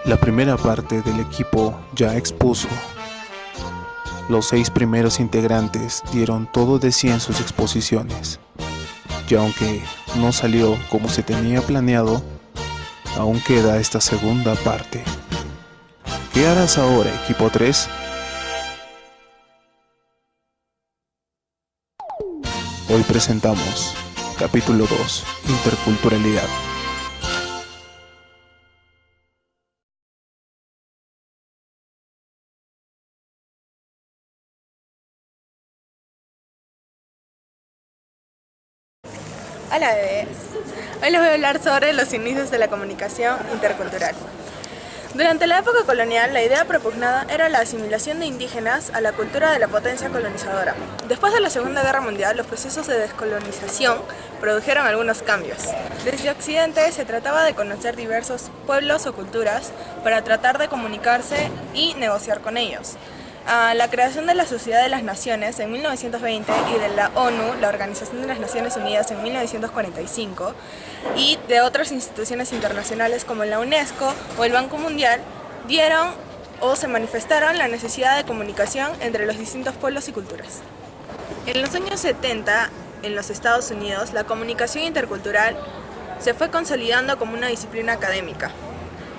La primera parte del equipo ya expuso. Los 6 primeros integrantes dieron todo de sí en sus exposiciones. Y aunque no salió como se tenía planeado, aún queda esta segunda parte. ¿Qué harás ahora, equipo 3? Hoy presentamos capítulo 2, Interculturalidad. Hola bebés, hoy les voy a hablar sobre los inicios de la comunicación intercultural. Durante la época colonial, la idea propugnada era la asimilación de indígenas a la cultura de la potencia colonizadora. Después de la Segunda Guerra Mundial, los procesos de descolonización produjeron algunos cambios. Desde Occidente se trataba de conocer diversos pueblos o culturas para tratar de comunicarse y negociar con ellos. La creación de la Sociedad de las Naciones en 1920 y de la ONU, la Organización de las Naciones Unidas, en 1945, y de otras instituciones internacionales como la UNESCO o el Banco Mundial, dieron o se manifestaron la necesidad de comunicación entre los distintos pueblos y culturas. En los años 70, en los Estados Unidos, la comunicación intercultural se fue consolidando como una disciplina académica,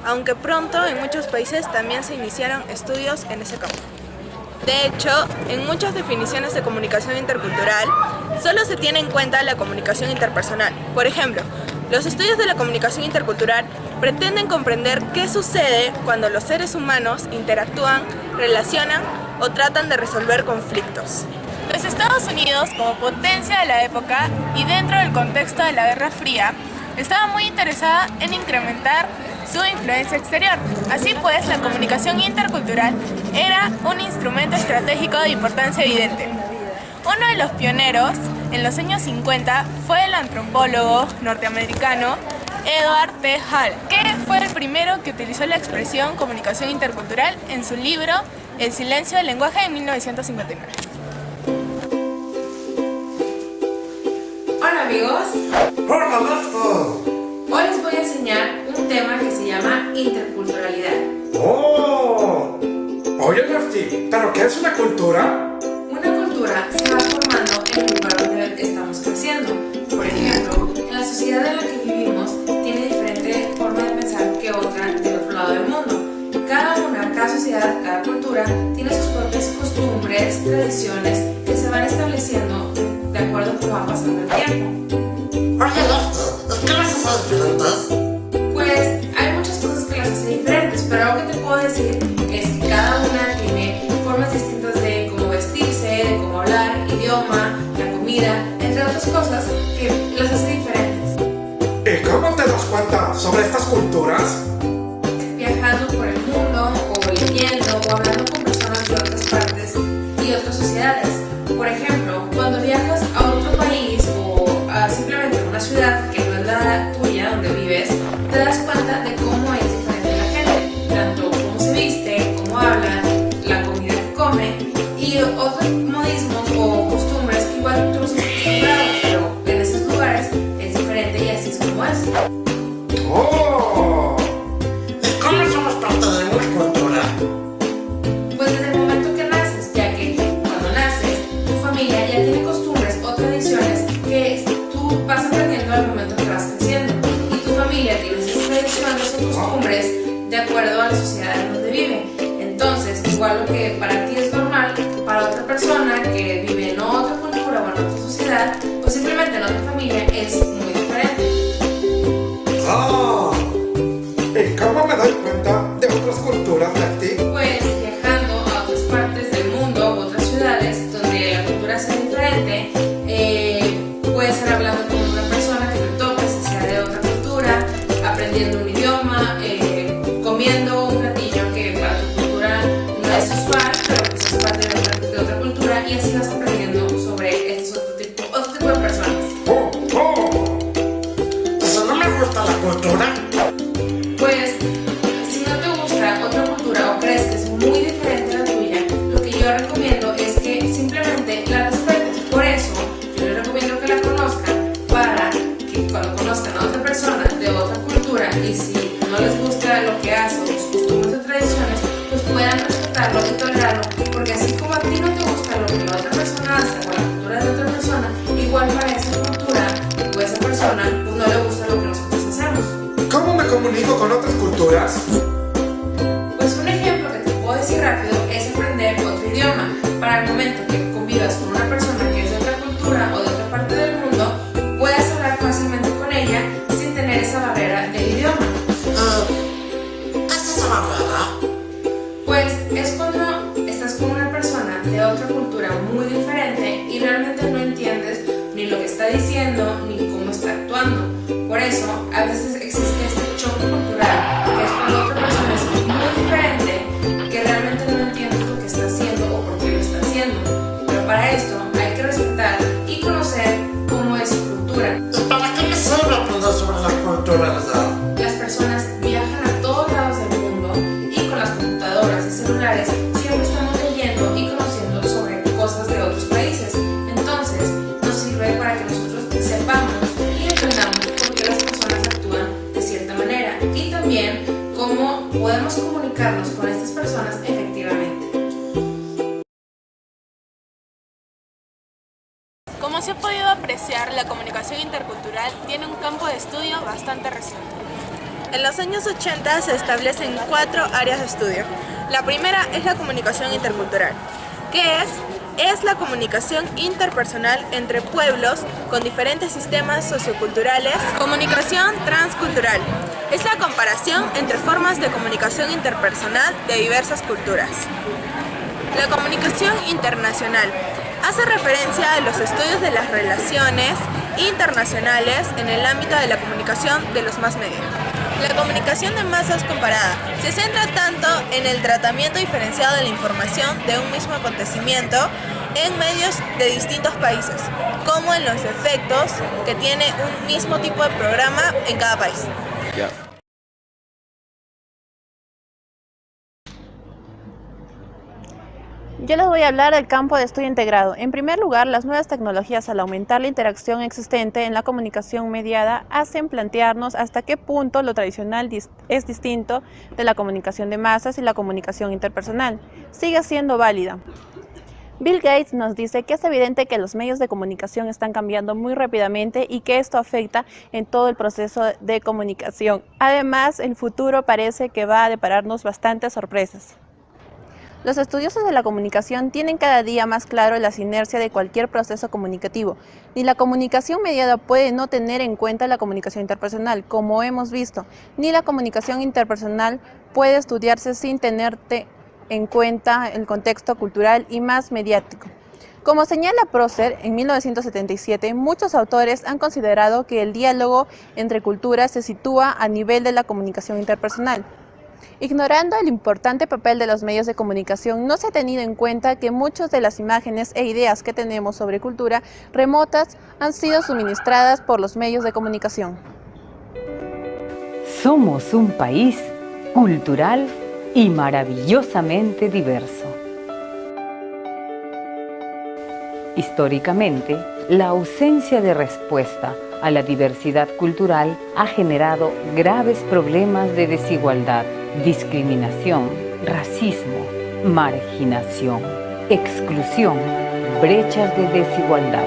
aunque pronto en muchos países también se iniciaron estudios en ese campo. De hecho, en muchas definiciones de comunicación intercultural, solo se tiene en cuenta la comunicación interpersonal. Por ejemplo, los estudios de la comunicación intercultural pretenden comprender qué sucede cuando los seres humanos interactúan, relacionan o tratan de resolver conflictos. Los Estados Unidos, como potencia de la época y dentro del contexto de la Guerra Fría, estaba muy interesada en incrementar su influencia exterior. Así pues, la comunicación intercultural era un instrumento estratégico de importancia evidente. Uno de los pioneros en los años 50 fue el antropólogo norteamericano Edward T. Hall, que fue el primero que utilizó la expresión comunicación intercultural en su libro El silencio del lenguaje en 1959. Hola amigos, ¡Hola, Lefto! hoy les voy a enseñar un tema que se llama interculturalidad. ¡Oh! Oye, Lefty, ¿pero qué es una cultura? Una cultura se va formando en el lugar donde estamos creciendo. Por ejemplo, en la sociedad en la que vivimos tiene diferente forma de pensar que otra del otro lado del mundo. Cada sociedad, cada cultura tiene sus propias costumbres, tradiciones que se van estableciendo de acuerdo a cómo va pasando el tiempo. Oye, Lefty, ¿qué las hace diferentes? Pues hay muchas cosas que las hace diferentes, pero algo que te puedo decir es que cada una tiene formas distintas de cómo vestirse, de cómo hablar, idioma, la comida, entre otras cosas que las hace diferentes. ¿Y cómo te das cuenta sobre estas culturas? Viajando por el mundo, o leyendo, o hablando con personas de otras partes y otras sociedades. Por ejemplo, cuando viajas a otro país o a simplemente a una ciudad que no es la tuya, donde vives, te das cuenta de cómo es diferente la gente, tanto cómo se viste, cómo hablan, la comida que comen y otros modismos o costumbres que igual tú estás acostumbrado, pero en esos lugares es diferente y así es como es. ¡Oh! ¿Y cómo somos parte de una cultura? Pues desde el momento que naces, ya que cuando naces, tu familia ya tiene costumbres o tradiciones que tú vas aprendiendo al momento que vas creciendo. Y tu familia tiene esas tradiciones o costumbres de acuerdo a la sociedad en donde vive. Entonces, igual lo que para ti es normal, para otra persona que vive en otra cultura o en otra sociedad, o simplemente en otra familia, es muy diferente. ¡Ah! ¿Y cómo me doy cuenta de otras culturas, Lefty? Pues viajando a otras partes del mundo u otras ciudades donde la cultura sea diferente, puedes estar hablando con una persona que te toque, si sea de otra cultura, aprendiendo un idioma, comiendo un platillo que para tu cultura no es usual, pero pues es parte de otra cultura, y así vas aprendiendo sobre estos otro tipo de personas. ¡Oh! ¡Oh! ¿Eso no me gusta la cultura? Pues, si no te gusta otra cultura o crees que es muy diferente a la tuya, lo que yo recomiendo es que simplemente la respetes. Por eso, yo les recomiendo que la conozcan para que cuando conozcan a otra persona de otra cultura y si no les gusta lo que hace o sus no le gusta lo que nosotros hacemos. ¿Cómo me comunico con otras culturas? Pues un ejemplo que te puedo decir rápido es aprender otro idioma. Para el momento que convivas con una persona que es de otra cultura o de otra parte del mundo, puedes hablar fácilmente con ella sin tener esa barrera del idioma. ¿Qué es esa barrera? Pues es cuando estás con una persona de otra cultura muy diferente y realmente no entiendes ni lo que está diciendo ni cómo está actuando. Por eso, a veces existe este choque cultural, que es cuando otra persona es muy diferente, que realmente no entiende lo que está haciendo o por qué lo está haciendo. Pero para esto hay que respetar y conocer cómo es su cultura. ¿Y para qué me sirve aprender sobre la cultura? Las personas viajan a todos lados del mundo y con las computadoras y celulares siempre estamos leyendo y conociendo sobre cosas de otros países. Entonces, nos sirve para que nosotros sepamos y entendamos por qué las personas actúan de cierta manera y también cómo podemos comunicarnos con estas personas efectivamente. Como se ha podido apreciar, la comunicación intercultural tiene un campo de estudio bastante reciente. En los años 80 se establecen 4 áreas de estudio. La primera es la comunicación intercultural, que es la comunicación interpersonal entre pueblos con diferentes sistemas socioculturales. Comunicación transcultural es la comparación entre formas de comunicación interpersonal de diversas culturas. La comunicación internacional hace referencia a los estudios de las relaciones internacionales en el ámbito de la comunicación de los más medios. La comunicación de masas comparada se centra tanto en el tratamiento diferenciado de la información de un mismo acontecimiento en medios de distintos países, como en los efectos que tiene un mismo tipo de programa en cada país. Yo les voy a hablar del campo de estudio integrado. En primer lugar, las nuevas tecnologías, al aumentar la interacción existente en la comunicación mediada, hacen plantearnos hasta qué punto lo tradicional es distinto de la comunicación de masas y la comunicación interpersonal. Sigue siendo válida. Bill Gates nos dice que es evidente que los medios de comunicación están cambiando muy rápidamente y que esto afecta en todo el proceso de comunicación. Además, el futuro parece que va a depararnos bastantes sorpresas. Los estudiosos de la comunicación tienen cada día más claro la sinergia de cualquier proceso comunicativo. Ni la comunicación mediada puede no tener en cuenta la comunicación interpersonal, como hemos visto, ni la comunicación interpersonal puede estudiarse sin tener en cuenta el contexto cultural y más mediático. Como señala Prosser, en 1977, muchos autores han considerado que el diálogo entre culturas se sitúa a nivel de la comunicación interpersonal. Ignorando el importante papel de los medios de comunicación, no se ha tenido en cuenta que muchas de las imágenes e ideas que tenemos sobre cultura remotas han sido suministradas por los medios de comunicación. Somos un país cultural y maravillosamente diverso. Históricamente, la ausencia de respuesta a la diversidad cultural ha generado graves problemas de desigualdad, discriminación, racismo, marginación, exclusión, brechas de desigualdad.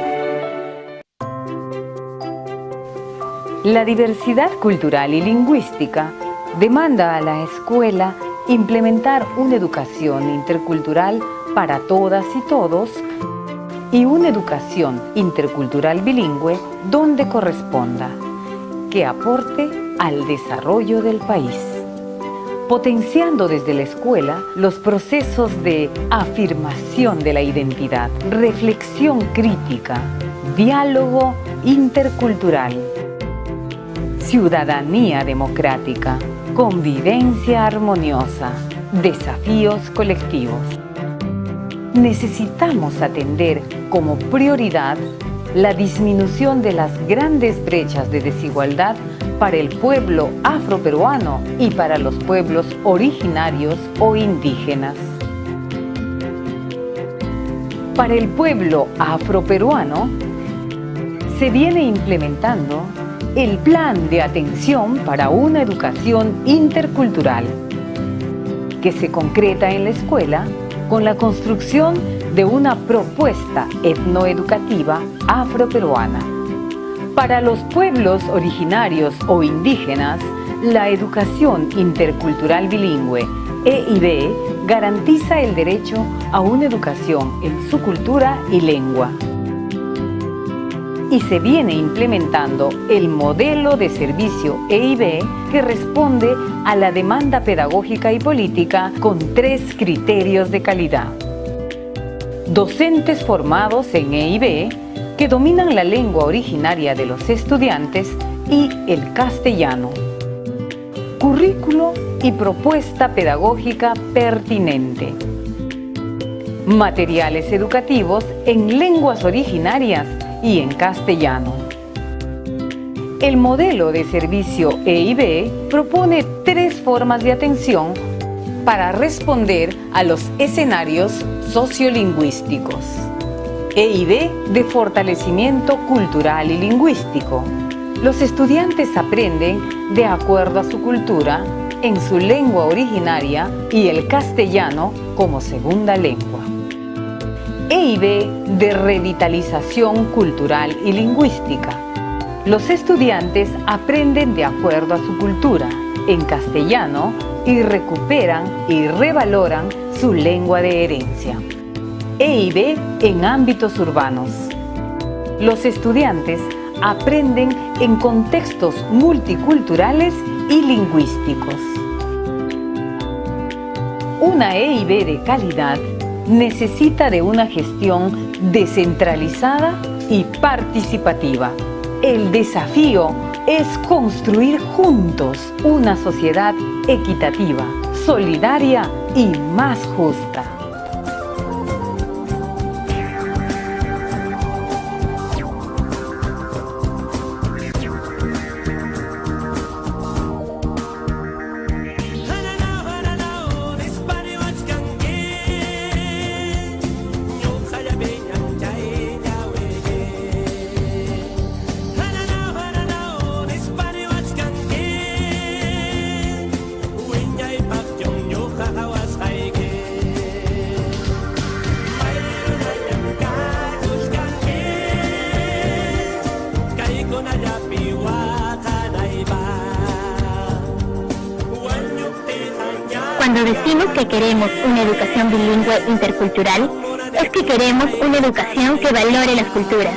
La diversidad cultural y lingüística demanda a la escuela implementar una educación intercultural para todas y todos y una educación intercultural bilingüe donde corresponda, que aporte al desarrollo del país, potenciando desde la escuela los procesos de afirmación de la identidad, reflexión crítica, diálogo intercultural, ciudadanía democrática, convivencia armoniosa, desafíos colectivos. Necesitamos atender como prioridad la disminución de las grandes brechas de desigualdad para el pueblo afroperuano y para los pueblos originarios o indígenas. Para el pueblo afroperuano se viene implementando el Plan de Atención para una Educación Intercultural, que se concreta en la escuela con la construcción de una propuesta etnoeducativa afroperuana, Para los pueblos originarios o indígenas, la educación intercultural bilingüe, EIB, garantiza el derecho a una educación en su cultura y lengua. Y se viene implementando el modelo de servicio EIB que responde a la demanda pedagógica y política con 3 criterios de calidad. Docentes formados en EIB que dominan la lengua originaria de los estudiantes y el castellano. Currículo y propuesta pedagógica pertinente. Materiales educativos en lenguas originarias y en castellano. El modelo de servicio EIB propone 3 formas de atención para responder a los escenarios sociolingüísticos. EIB de fortalecimiento cultural y lingüístico. Los estudiantes aprenden de acuerdo a su cultura, en su lengua originaria y el castellano como segunda lengua. EIB de revitalización cultural y lingüística. Los estudiantes aprenden de acuerdo a su cultura, en castellano, y recuperan y revaloran su lengua de herencia. EIB en ámbitos urbanos. Los estudiantes aprenden en contextos multiculturales y lingüísticos. Una EIB de calidad necesita de una gestión descentralizada y participativa. El desafío es construir juntos una sociedad equitativa, solidaria y más justa. Cuando decimos que queremos una educación bilingüe intercultural, es que queremos una educación que valore las culturas.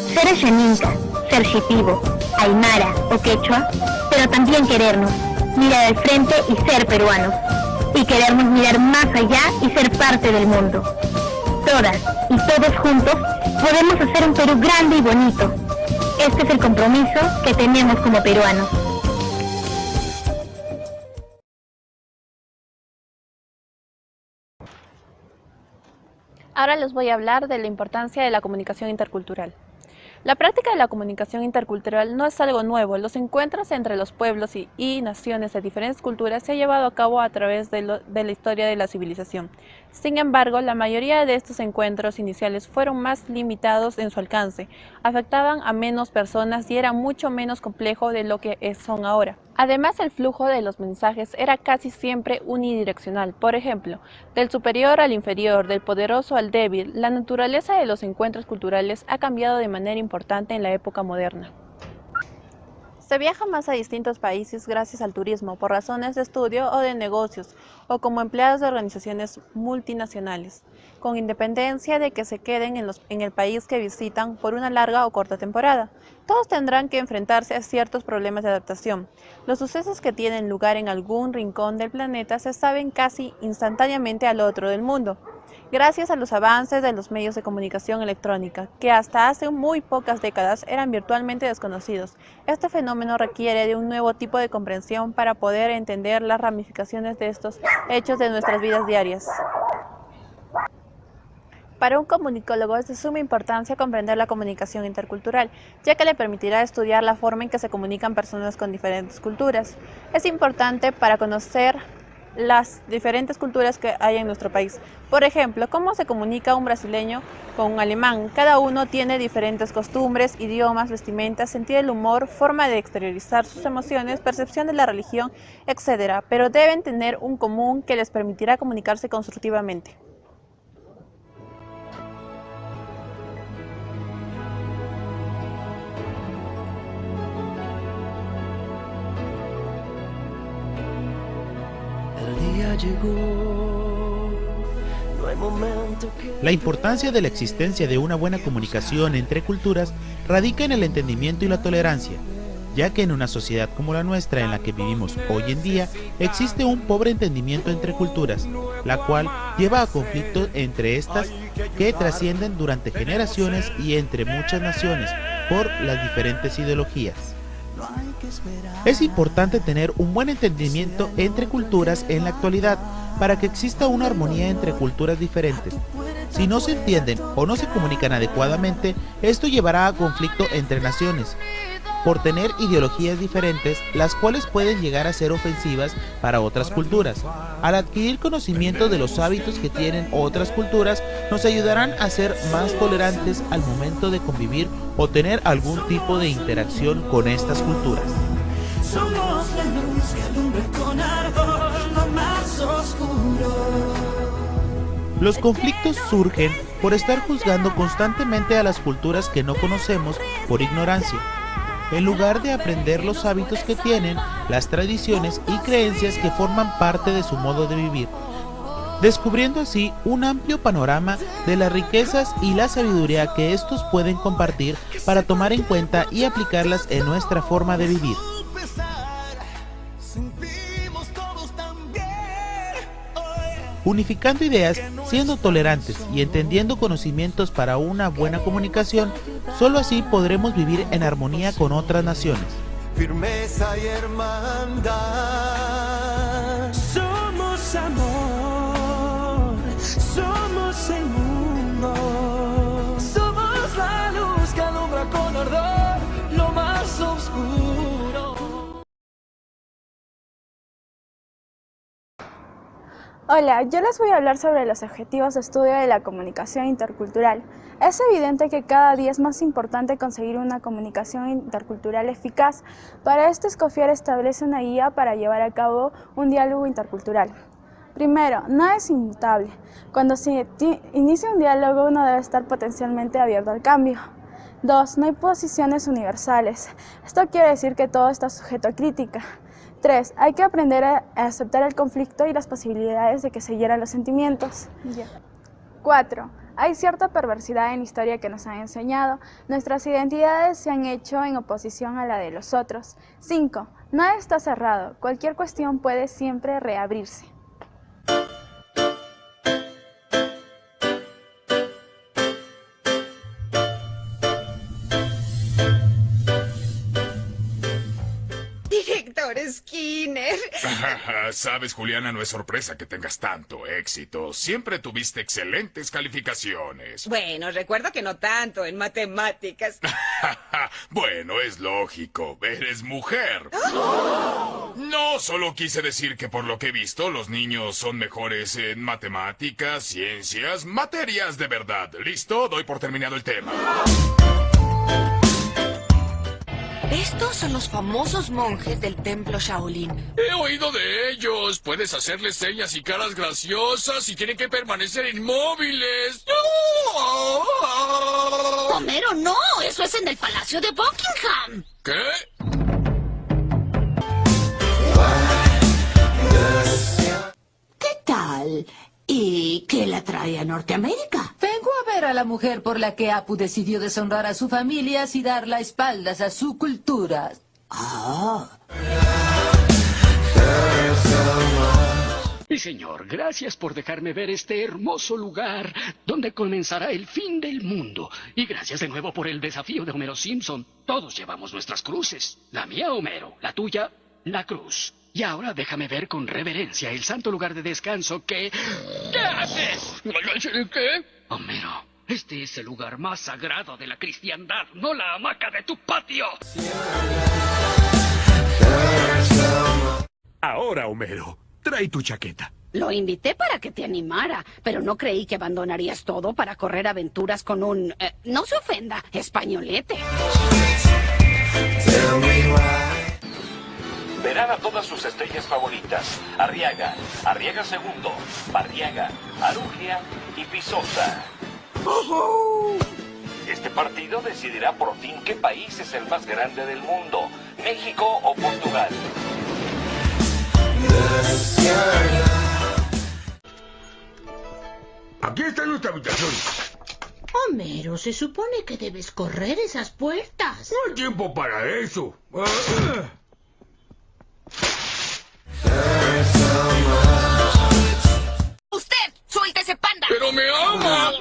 Ser Ashaninka, ser Shipibo, Aymara o Quechua, pero también querernos, mirar al frente y ser peruanos. Y querernos mirar más allá y ser parte del mundo. Todas y todos juntos podemos hacer un Perú grande y bonito. Este es el compromiso que tenemos como peruanos. Ahora les voy a hablar de la importancia de la comunicación intercultural. La práctica de la comunicación intercultural no es algo nuevo. Los encuentros entre los pueblos y naciones de diferentes culturas se han llevado a cabo a través de la historia de la civilización. Sin embargo, la mayoría de estos encuentros iniciales fueron más limitados en su alcance, afectaban a menos personas y era mucho menos complejo de lo que son ahora. Además, el flujo de los mensajes era casi siempre unidireccional. Por ejemplo, del superior al inferior, del poderoso al débil, la naturaleza de los encuentros culturales ha cambiado de manera importante en la época moderna. Se viaja más a distintos países gracias al turismo, por razones de estudio o de negocios, o como empleados de organizaciones multinacionales, con independencia de que se queden en el país que visitan por una larga o corta temporada. Todos tendrán que enfrentarse a ciertos problemas de adaptación. Los sucesos que tienen lugar en algún rincón del planeta se saben casi instantáneamente al otro del mundo, gracias a los avances de los medios de comunicación electrónica, que hasta hace muy pocas décadas eran virtualmente desconocidos. Este fenómeno requiere de un nuevo tipo de comprensión para poder entender las ramificaciones de estos hechos de nuestras vidas diarias. Para un comunicólogo es de suma importancia comprender la comunicación intercultural, ya que le permitirá estudiar la forma en que se comunican personas con diferentes culturas. Es importante para conocer las diferentes culturas que hay en nuestro país. Por ejemplo, cómo se comunica un brasileño con un alemán. Cada uno tiene diferentes costumbres, idiomas, vestimentas, sentido del humor, forma de exteriorizar sus emociones, percepción de la religión, etc. Pero deben tener un común que les permitirá comunicarse constructivamente. La importancia de la existencia de una buena comunicación entre culturas radica en el entendimiento y la tolerancia, ya que en una sociedad como la nuestra en la que vivimos hoy en día existe un pobre entendimiento entre culturas, la cual lleva a conflictos entre estas que trascienden durante generaciones y entre muchas naciones por las diferentes ideologías. Es importante tener un buen entendimiento entre culturas en la actualidad para que exista una armonía entre culturas diferentes. Si no se entienden o no se comunican adecuadamente, esto llevará a conflicto entre naciones, por tener ideologías diferentes, las cuales pueden llegar a ser ofensivas para otras culturas. Al adquirir conocimiento de los hábitos que tienen otras culturas, nos ayudarán a ser más tolerantes al momento de convivir o tener algún tipo de interacción con estas culturas. Somos la luz que alumbra con ardor lo más oscuro. Los conflictos surgen por estar juzgando constantemente a las culturas que no conocemos por ignorancia, en lugar de aprender los hábitos que tienen, las tradiciones y creencias que forman parte de su modo de vivir, descubriendo así un amplio panorama de las riquezas y la sabiduría que estos pueden compartir para tomar en cuenta y aplicarlas en nuestra forma de vivir. Unificando ideas, siendo tolerantes y entendiendo conocimientos para una buena comunicación, solo así podremos vivir en armonía con otras naciones. Firmeza y hermandad. Somos amor, somos el mundo. Somos la luz que alumbra con ardor lo más oscuro. Hola, yo les voy a hablar sobre los objetivos de estudio de la comunicación intercultural. Es evidente que cada día es más importante conseguir una comunicación intercultural eficaz. Para esto, Escoffier establece una guía para llevar a cabo un diálogo intercultural. Primero, nada es inmutable. Cuando se inicia un diálogo, uno debe estar potencialmente abierto al cambio. 2. No hay posiciones universales. Esto quiere decir que todo está sujeto a crítica. 3. Hay que aprender a aceptar el conflicto y las posibilidades de que se hieran los sentimientos. 4. Hay cierta perversidad en la historia que nos han enseñado. Nuestras identidades se han hecho en oposición a la de los otros. 5. Nada está cerrado. Cualquier cuestión puede siempre reabrirse. Skinner. Sabes, Juliana, no es sorpresa que tengas tanto éxito. Siempre tuviste excelentes calificaciones. Bueno, recuerdo que no tanto en matemáticas. Bueno, es lógico. Eres mujer. No, solo quise decir que por lo que he visto, los niños son mejores en matemáticas, ciencias, materias de verdad. ¿Listo? Doy por terminado el tema. Estos son los famosos monjes del templo Shaolin. He oído de ellos. Puedes hacerles señas y caras graciosas y tienen que permanecer inmóviles. Homero, no. Eso es en el Palacio de Buckingham. ¿Qué? ¿Qué tal? ¿Y qué la trae a Norteamérica? Vengo a ver a la mujer por la que Apu decidió deshonrar a su familia y dar la espaldas a su cultura. Ah. Mi señor, gracias por dejarme ver este hermoso lugar donde comenzará el fin del mundo. Y gracias de nuevo por el desafío de Homero Simpson. Todos llevamos nuestras cruces. La mía, Homero. La tuya, la cruz. Y ahora déjame ver con reverencia el santo lugar de descanso que... ¿Qué haces? ¿Qué? Homero, este es el lugar más sagrado de la cristiandad, no la hamaca de tu patio. Ahora, Homero, trae tu chaqueta. Lo invité para que te animara, pero no creí que abandonarías todo para correr aventuras con un... no se ofenda, españolete. Verán a todas sus estrellas favoritas: Arriaga, Arriaga II, Barriaga, Arugia y Pisosa. Este partido decidirá por fin qué país es el más grande del mundo, México o Portugal. Aquí está nuestra habitación. Homero, se supone que debes correr esas puertas. No hay tiempo para eso. ¡Usted! ¡Suelte ese panda! ¡Pero me ama!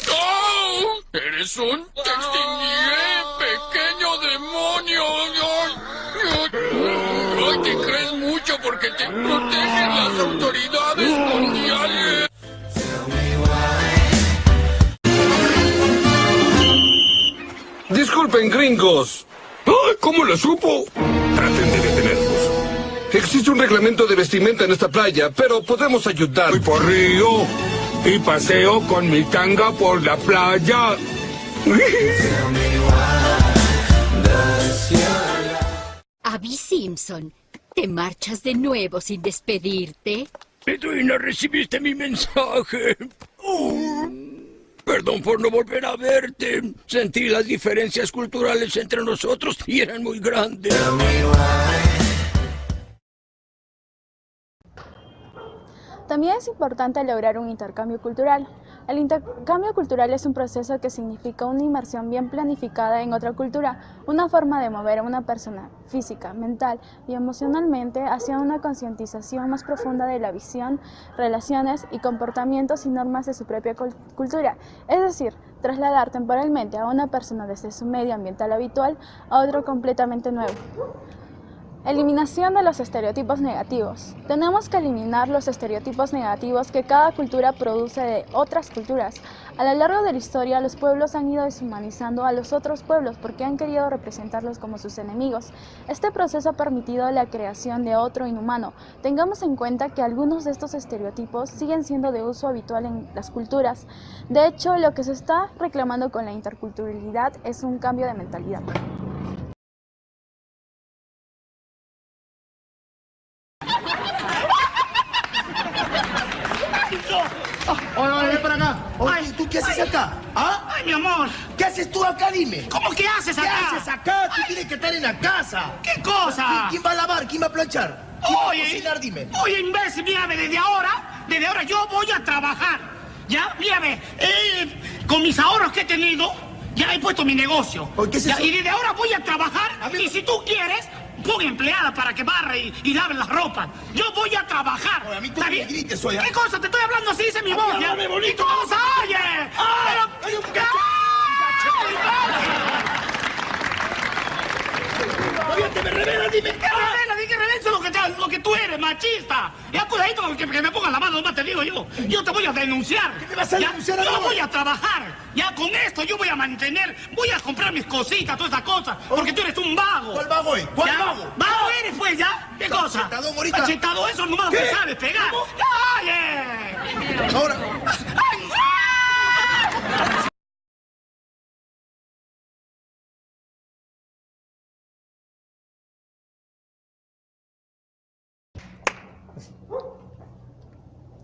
¡No! ¡Eres un... ¡Te extinguiré, pequeño demonio! ¡Ay, te crees mucho porque te protegen las autoridades mundiales! Disculpen, gringos. ¡Ay, cómo lo supo! Traten de detenernos. Existe un reglamento de vestimenta en esta playa, pero podemos ayudar. Voy por río y paseo con mi tanga por la playa. Abby Simpson, ¿te marchas de nuevo sin despedirte? Edwina, ¿recibiste mi mensaje? Perdón por no volver a verte. Sentí las diferencias culturales entre nosotros y eran muy grandes. También es importante lograr un intercambio cultural. El intercambio cultural es un proceso que significa una inmersión bien planificada en otra cultura, una forma de mover a una persona física, mental y emocionalmente hacia una concientización más profunda de la visión, relaciones y comportamientos y normas de su propia cultura, es decir, trasladar temporalmente a una persona desde su medio ambiental habitual a otro completamente nuevo. Eliminación de los estereotipos negativos. Tenemos que eliminar los estereotipos negativos que cada cultura produce de otras culturas. A lo largo de la historia, los pueblos han ido deshumanizando a los otros pueblos porque han querido representarlos como sus enemigos. Este proceso ha permitido la creación de otro inhumano. Tengamos en cuenta que algunos de estos estereotipos siguen siendo de uso habitual en las culturas. De hecho, lo que se está reclamando con la interculturalidad es un cambio de mentalidad. Oye, ven para acá. Oye, ¿tú qué haces acá? ¿Ah? Ay, mi amor. ¿Qué haces tú acá, dime? ¿Cómo que haces acá? ¿Qué haces acá? Tú tienes que estar en la casa. ¿Qué cosa? ¿Quién va a lavar? ¿Quién va a planchar? ¿Quién va a cocinar? Dime. Oye, imbécil, mírame, desde ahora yo voy a trabajar. Ya, mírame, con mis ahorros que he tenido, ya he puesto mi negocio. Oye, ¿qué es eso? Y desde ahora voy a trabajar. Y si tú quieres, pon empleada para que barre y lave las ropas. Yo voy a trabajar. Oye, a mí tú me grites, oye. ¿Qué cosa? Te estoy hablando así, dice mi voz. Háblame bonito. ¿Qué cosa? Oye. Oye, Oye, te me revelas, dime. ¿Qué revela? Dime que revela lo que tú eres, machista. Ya cuidadito con que me pongas la mano, nomás te digo yo. Yo te voy a denunciar. ¿Qué me vas a denunciar a mí? Yo voy a trabajar. Ya con esto yo voy a mantener, voy a comprar mis cositas, todas esas cosas. Porque tú eres un vago. ¿Cuál vago es? ¿Cuál vago? ¿Vago eres, pues, ya? ¿Qué cosa? Cachetado, morita. Cachetado, eso nomás ¿Qué? que sabes pegar. ¡Oye! Ahora.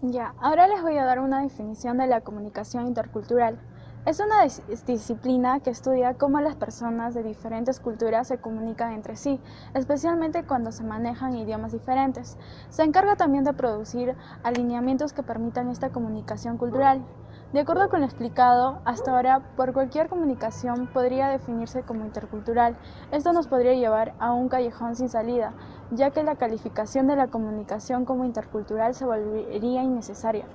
Ya, ahora les voy a dar una definición de la comunicación intercultural. Es una disciplina que estudia cómo las personas de diferentes culturas se comunican entre sí, especialmente cuando se manejan idiomas diferentes. Se encarga también de producir alineamientos que permitan esta comunicación cultural. De acuerdo con lo explicado, hasta ahora, por cualquier comunicación podría definirse como intercultural. Esto nos podría llevar a un callejón sin salida, ya que la calificación de la comunicación como intercultural se volvería innecesaria.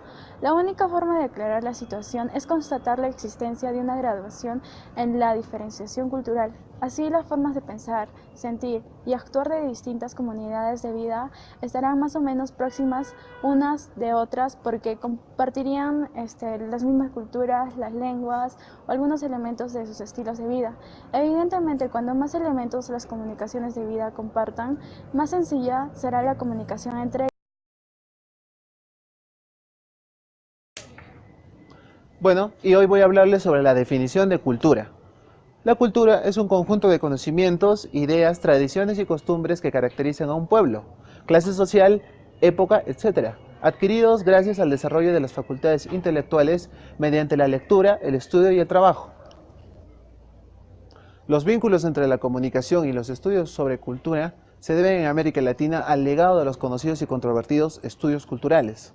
La única forma de aclarar la situación es constatar la existencia de una graduación en la diferenciación cultural. Así, las formas de pensar, sentir y actuar de distintas comunidades de vida estarán más o menos próximas unas de otras porque compartirían las mismas culturas, las lenguas o algunos elementos de sus estilos de vida. Evidentemente, cuando más elementos las comunicaciones de vida compartan, más sencilla será la comunicación entre ellos. Bueno, y hoy voy a hablarles sobre la definición de cultura. La cultura es un conjunto de conocimientos, ideas, tradiciones y costumbres que caracterizan a un pueblo, clase social, época, etc., adquiridos gracias al desarrollo de las facultades intelectuales mediante la lectura, el estudio y el trabajo. Los vínculos entre la comunicación y los estudios sobre cultura se deben en América Latina al legado de los conocidos y controvertidos estudios culturales.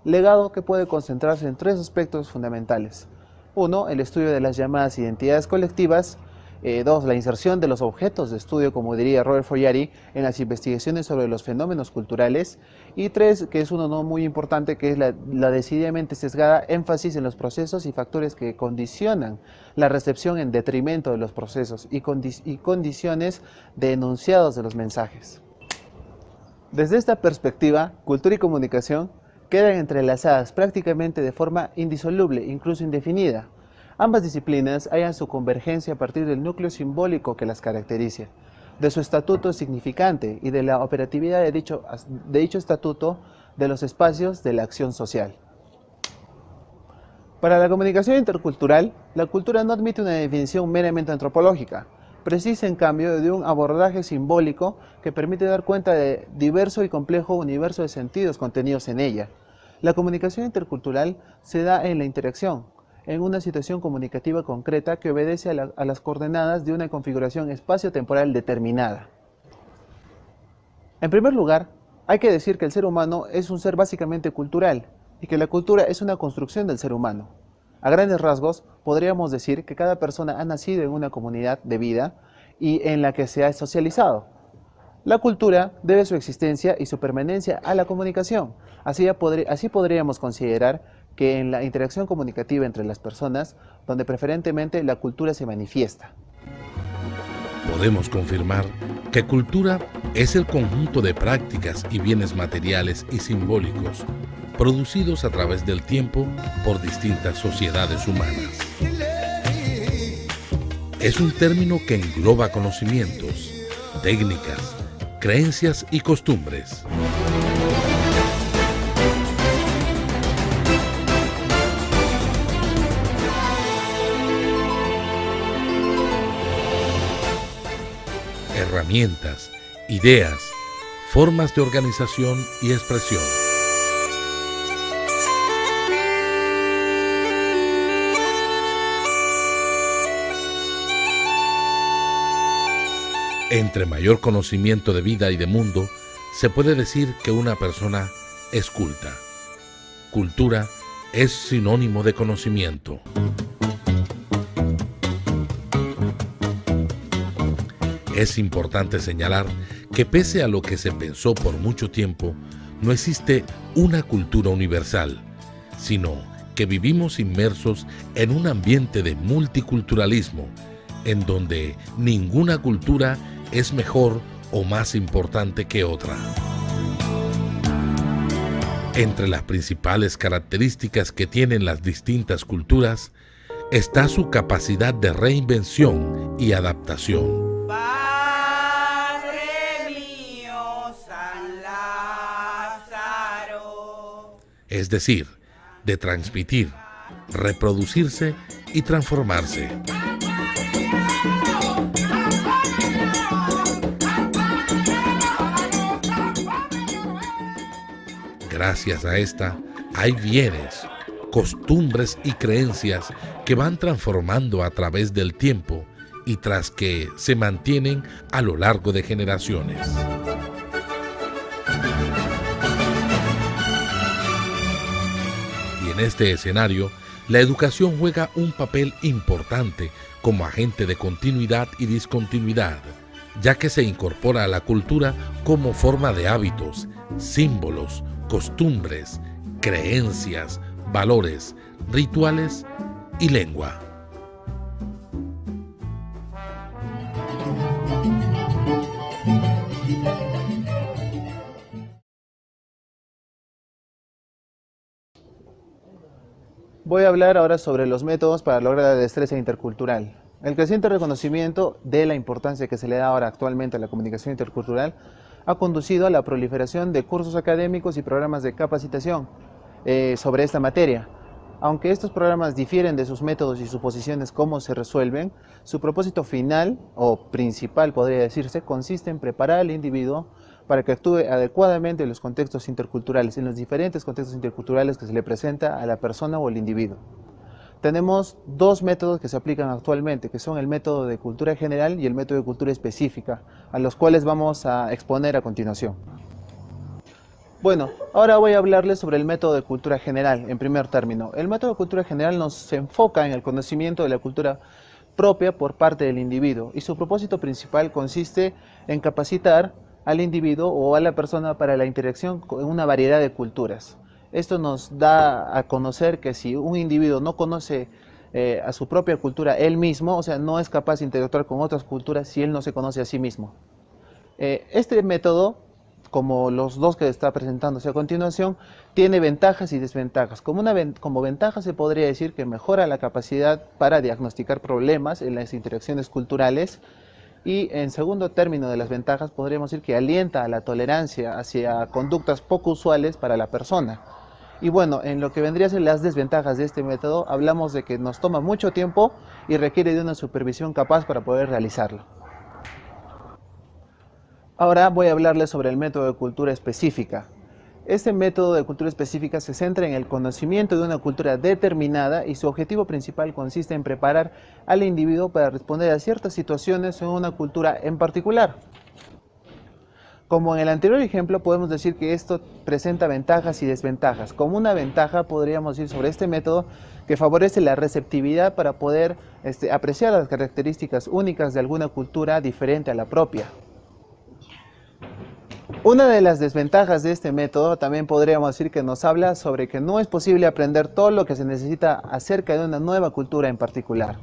legado que puede concentrarse en tres aspectos fundamentales. 1. El estudio de las llamadas identidades colectivas. 2. La inserción de los objetos de estudio, como diría Robert Fogliari, en las investigaciones sobre los fenómenos culturales. Y 3, que es uno no muy importante, que es la decididamente sesgada énfasis en los procesos y factores que condicionan la recepción en detrimento de los procesos y condiciones de enunciados de los mensajes. Desde esta perspectiva, cultura y comunicación quedan entrelazadas prácticamente de forma indisoluble, incluso indefinida. Ambas disciplinas hallan su convergencia a partir del núcleo simbólico que las caracteriza, de su estatuto significante y de la operatividad de dicho estatuto de los espacios de la acción social. Para la comunicación intercultural, la cultura no admite una definición meramente antropológica, precisa en cambio de un abordaje simbólico que permite dar cuenta de diverso y complejo universo de sentidos contenidos en ella. La comunicación intercultural se da en la interacción, en una situación comunicativa concreta que obedece a las coordenadas de una configuración espacio-temporal determinada. En primer lugar, hay que decir que el ser humano es un ser básicamente cultural y que la cultura es una construcción del ser humano. A grandes rasgos, podríamos decir que cada persona ha nacido en una comunidad de vida y en la que se ha socializado. La cultura debe su existencia y su permanencia a la comunicación. Así podríamos considerar que en la interacción comunicativa entre las personas, donde preferentemente la cultura se manifiesta. Podemos confirmar que cultura es el conjunto de prácticas y bienes materiales y simbólicos producidos a través del tiempo por distintas sociedades humanas. Es un término que engloba conocimientos, técnicas, creencias y costumbres. Herramientas, ideas, formas de organización y expresión. Entre mayor conocimiento de vida y de mundo, se puede decir que una persona es culta. Cultura es sinónimo de conocimiento. Es importante señalar que pese a lo que se pensó por mucho tiempo, no existe una cultura universal, sino que vivimos inmersos en un ambiente de multiculturalismo, en donde ninguna cultura es mejor o más importante que otra. Entre las principales características que tienen las distintas culturas está su capacidad de reinvención y adaptación. Es decir, de transmitir, reproducirse y transformarse. Gracias a esta, hay bienes, costumbres y creencias que van transformando a través del tiempo y tras que se mantienen a lo largo de generaciones. En este escenario, la educación juega un papel importante como agente de continuidad y discontinuidad, ya que se incorpora a la cultura como forma de hábitos, símbolos, costumbres, creencias, valores, rituales y lengua. Voy a hablar ahora sobre los métodos para lograr la destreza intercultural. El creciente reconocimiento de la importancia que se le da ahora actualmente a la comunicación intercultural ha conducido a la proliferación de cursos académicos y programas de capacitación sobre esta materia. Aunque estos programas difieren de sus métodos y suposiciones cómo se resuelven, su propósito final, o principal podría decirse, consiste en preparar al individuo para que actúe adecuadamente en los contextos interculturales, en los diferentes contextos interculturales que se le presenta a la persona o al individuo. Tenemos dos métodos que se aplican actualmente, que son el método de cultura general y el método de cultura específica, a los cuales vamos a exponer a continuación. Bueno, ahora voy a hablarles sobre el método de cultura general, en primer término. El método de cultura general se enfoca en el conocimiento de la cultura propia por parte del individuo y su propósito principal consiste en capacitar al individuo o a la persona para la interacción con una variedad de culturas. Esto nos da a conocer que si un individuo no conoce a su propia cultura él mismo, o sea, no es capaz de interactuar con otras culturas si él no se conoce a sí mismo. Este método, como los dos que está presentándose a continuación, tiene ventajas y desventajas. Como ventaja se podría decir que mejora la capacidad para diagnosticar problemas en las interacciones culturales, y en segundo término de las ventajas podríamos decir que alienta a la tolerancia hacia conductas poco usuales para la persona. Y bueno, en lo que vendría a ser las desventajas de este método, hablamos de que nos toma mucho tiempo y requiere de una supervisión capaz para poder realizarlo. Ahora voy a hablarles sobre el método de cultura específica. Este método de cultura específica se centra en el conocimiento de una cultura determinada y su objetivo principal consiste en preparar al individuo para responder a ciertas situaciones en una cultura en particular. Como en el anterior ejemplo, podemos decir que esto presenta ventajas y desventajas. Como una ventaja podríamos decir sobre este método que favorece la receptividad para poder apreciar las características únicas de alguna cultura diferente a la propia. Una de las desventajas de este método también podríamos decir que nos habla sobre que no es posible aprender todo lo que se necesita acerca de una nueva cultura en particular.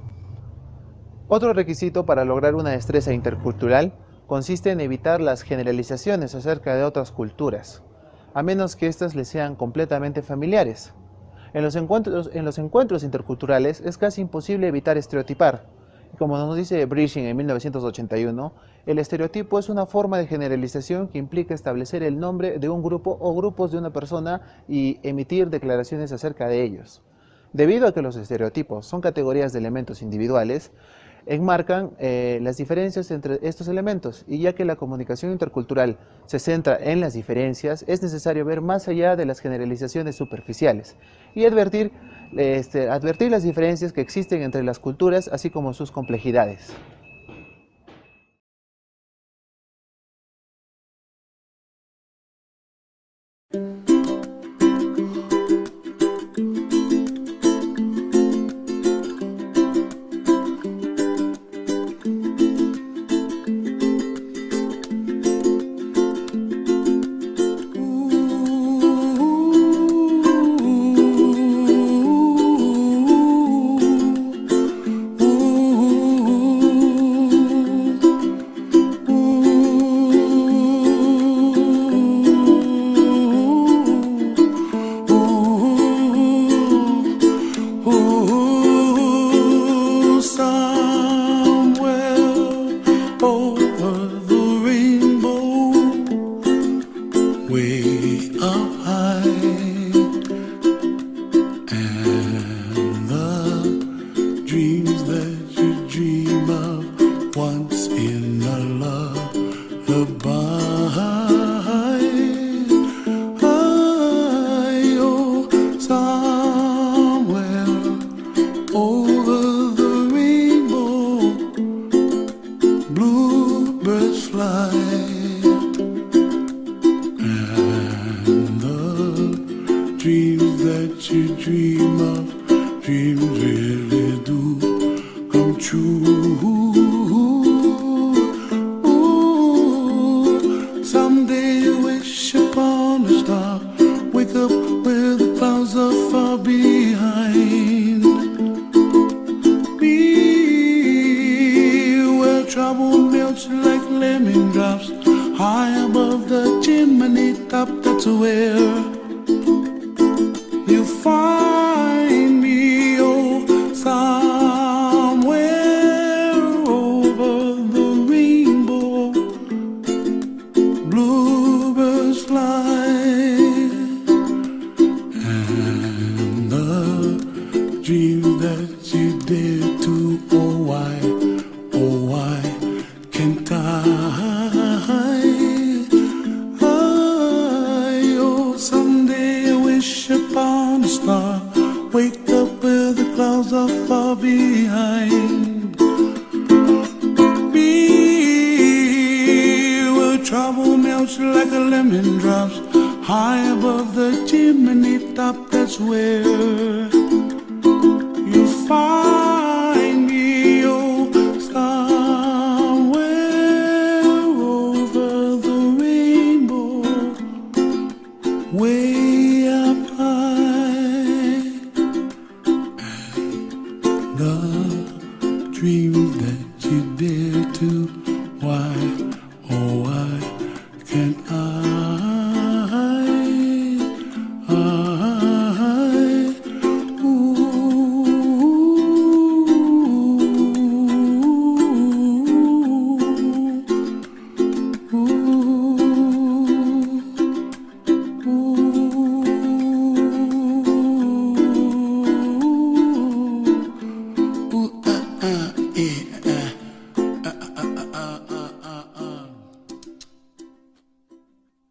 Otro requisito para lograr una destreza intercultural consiste en evitar las generalizaciones acerca de otras culturas, a menos que éstas les sean completamente familiares. En los encuentros interculturales es casi imposible evitar estereotipar. Como nos dice Bridging en 1981, el estereotipo es una forma de generalización que implica establecer el nombre de un grupo o grupos de una persona y emitir declaraciones acerca de ellos. Debido a que los estereotipos son categorías de elementos individuales, enmarcan las diferencias entre estos elementos, y ya que la comunicación intercultural se centra en las diferencias, es necesario ver más allá de las generalizaciones superficiales y advertir las diferencias que existen entre las culturas, así como sus complejidades. high above the chimney top, that's where you find me, oh, somewhere over the rainbow, way